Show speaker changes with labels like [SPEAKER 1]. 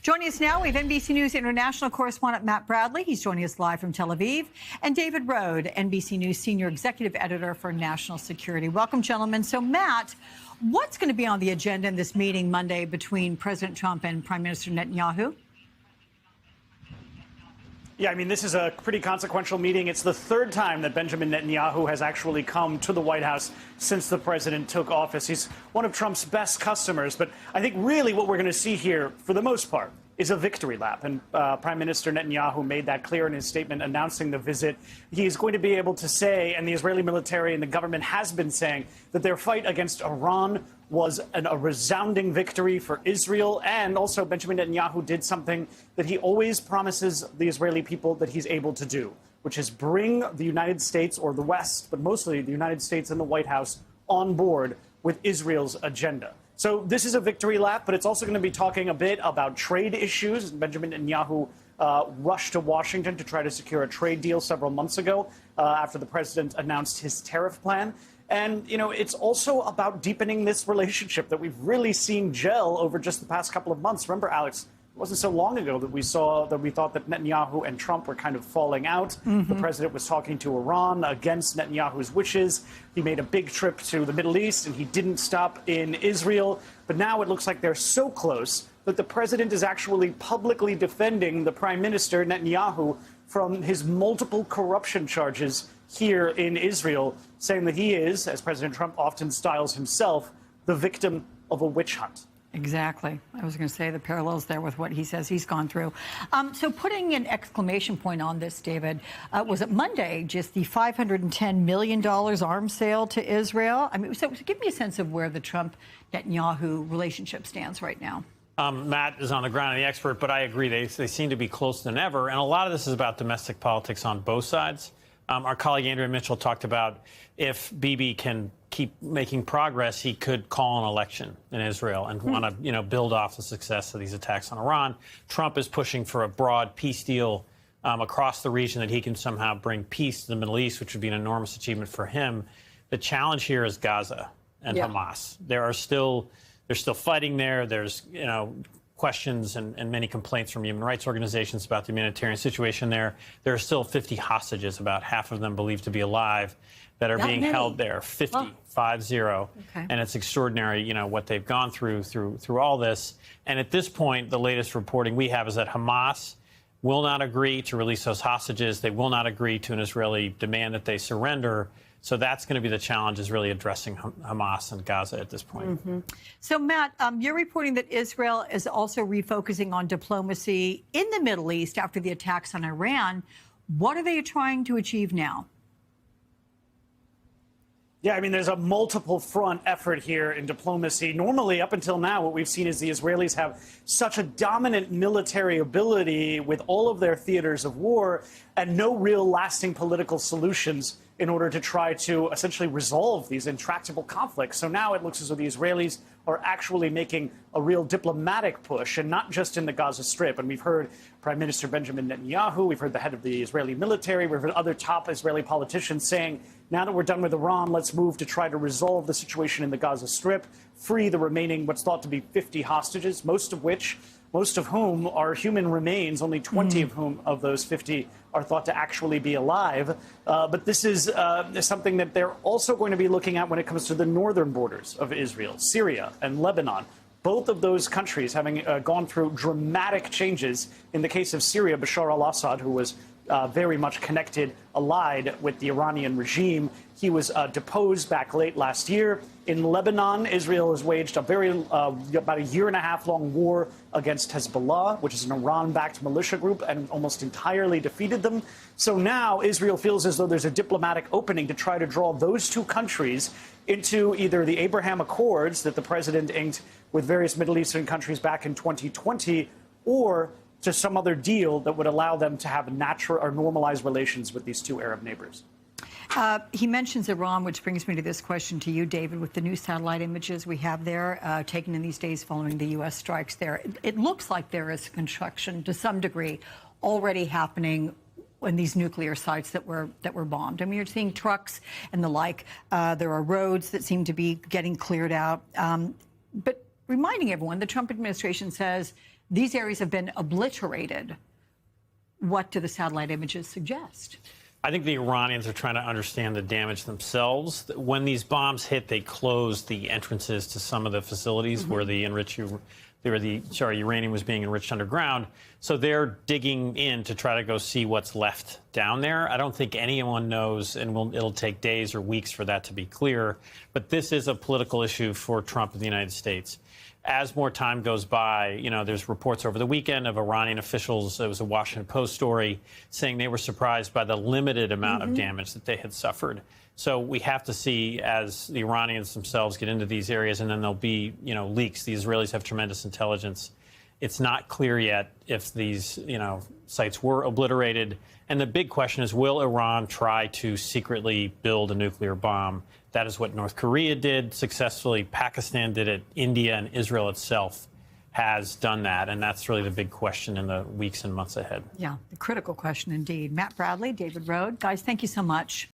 [SPEAKER 1] Joining us now, we have NBC News international correspondent Matt Bradley. He's joining us live from Tel Aviv. And David Rohde, NBC News senior executive editor for national security. Welcome, gentlemen. So, Matt, what's going to be on the agenda in this meeting Monday between President Trump and Prime Minister Netanyahu?
[SPEAKER 2] Yeah, I mean, this is a pretty consequential meeting. It's the third time that Benjamin Netanyahu has actually come to the White House since the president took office. He's one of Trump's best customers. But I think really what we're going to see here, for the most part, is a victory lap. And Prime Minister Netanyahu made that clear in his statement announcing the visit. He's going to be able to say, and the Israeli military and the government has been saying, that their fight against Iran was a resounding victory for Israel. And also Benjamin Netanyahu did something that he always promises the Israeli people that he's able to do, which is bring the United States, or the West, but mostly the United States and the White House, on board with Israel's agenda. So this is a victory lap, but it's also going to be talking a bit about trade issues. Benjamin Netanyahu rushed to Washington to try to secure a trade deal several months ago after the president announced his tariff plan. And, you know, it's also about deepening this relationship that we've really seen gel over just the past couple of months. Remember, Alex, it wasn't so long ago that we thought that Netanyahu and Trump were kind of falling out. The president was talking to Iran against Netanyahu's wishes. He made a big trip to the Middle East, and he didn't stop in Israel. But now it looks like they're so close that the president is actually publicly defending the prime minister, Netanyahu, from his multiple corruption charges here in Israel, saying that he is, as President Trump often styles himself, the victim of a witch hunt.
[SPEAKER 1] Exactly. I was going to say the parallels there with what he says he's gone through. So putting an exclamation point on this, David, was it Monday just the $510 million arms sale to Israel? I mean, so give me a sense of where the Trump-Netanyahu relationship stands right now.
[SPEAKER 3] Matt is on the ground and the expert, but I agree. They seem to be closer than ever. And a lot of this is about domestic politics on both sides. Our colleague Andrea Mitchell talked about if Bibi can keep making progress, he could call an election in Israel and want to, build off the success of these attacks on Iran. Trump is pushing for a broad peace deal across the region that he can somehow bring peace to the Middle East, which would be an enormous achievement for him. The challenge here is Gaza and Hamas. They're still fighting there. There's, questions and many complaints from human rights organizations about the humanitarian situation there. There are still 50 hostages, about half of them believed to be alive, that are being held there. 50, 50. Okay. And it's extraordinary, what they've gone through all this. And at this point, the latest reporting we have is that Hamas will not agree to release those hostages. They will not agree to an Israeli demand that they surrender. So that's going to be the challenge, is really addressing Hamas and Gaza at this point.
[SPEAKER 1] So, Matt, you're reporting that Israel is also refocusing on diplomacy in the Middle East after the attacks on Iran. What are they trying to achieve now?
[SPEAKER 2] Yeah, I mean, there's a multiple front effort here in diplomacy. Normally, up until now, what we've seen is the Israelis have such a dominant military ability with all of their theaters of war and no real lasting political solutions in order to try to essentially resolve these intractable conflicts. So now it looks as though the Israelis are actually making a real diplomatic push, and not just in the Gaza Strip. And we've heard Prime Minister Benjamin Netanyahu, we've heard the head of the Israeli military, we've heard other top Israeli politicians saying, now that we're done with Iran, let's move to try to resolve the situation in the Gaza Strip, free the remaining what's thought to be 50 hostages, most of whom are human remains, only 20 of whom of those 50 are thought to actually be alive. But this is something that they're also going to be looking at when it comes to the northern borders of Israel, Syria and Lebanon. Both of those countries having gone through dramatic changes. In the case of Syria, Bashar al-Assad, who was very much connected, allied with the Iranian regime. He was deposed back late last year. In Lebanon, Israel has waged a about a year-and-a-half-long war against Hezbollah, which is an Iran-backed militia group, and almost entirely defeated them. So now Israel feels as though there's a diplomatic opening to try to draw those two countries into either the Abraham Accords that the president inked with various Middle Eastern countries back in 2020, or to some other deal that would allow them to have natural or normalized relations with these two Arab neighbors.
[SPEAKER 1] He mentions Iran, which brings me to this question to you, David, with the new satellite images we have there taken in these days following the U.S. strikes there. It looks like there is construction to some degree already happening in these nuclear sites that were bombed. I mean, you're seeing trucks and the like. There are roads that seem to be getting cleared out. But reminding everyone, the Trump administration says these areas have been obliterated. What do the satellite images suggest?
[SPEAKER 3] I think the Iranians are trying to understand the damage themselves. When these bombs hit, they closed the entrances to some of the facilities where the uranium was being enriched underground. So they're digging in to try to go see what's left down there. I don't think anyone knows, and it'll take days or weeks for that to be clear. But this is a political issue for Trump and the United States. As more time goes by, you know, there's reports over the weekend of Iranian officials, it was a Washington Post story, saying they were surprised by the limited amount of damage that they had suffered. So we have to see as the Iranians themselves get into these areas, and then there'll be, you know, leaks. The Israelis have tremendous intelligence. It's not clear yet if these, you know, sites were obliterated. And the big question is, will Iran try to secretly build a nuclear bomb? That is what North Korea did successfully. Pakistan did it. India and Israel itself has done that. And that's really the big question in the weeks and months ahead.
[SPEAKER 1] Yeah, the critical question indeed. Matt Bradley, David Rohde. Guys, thank you so much.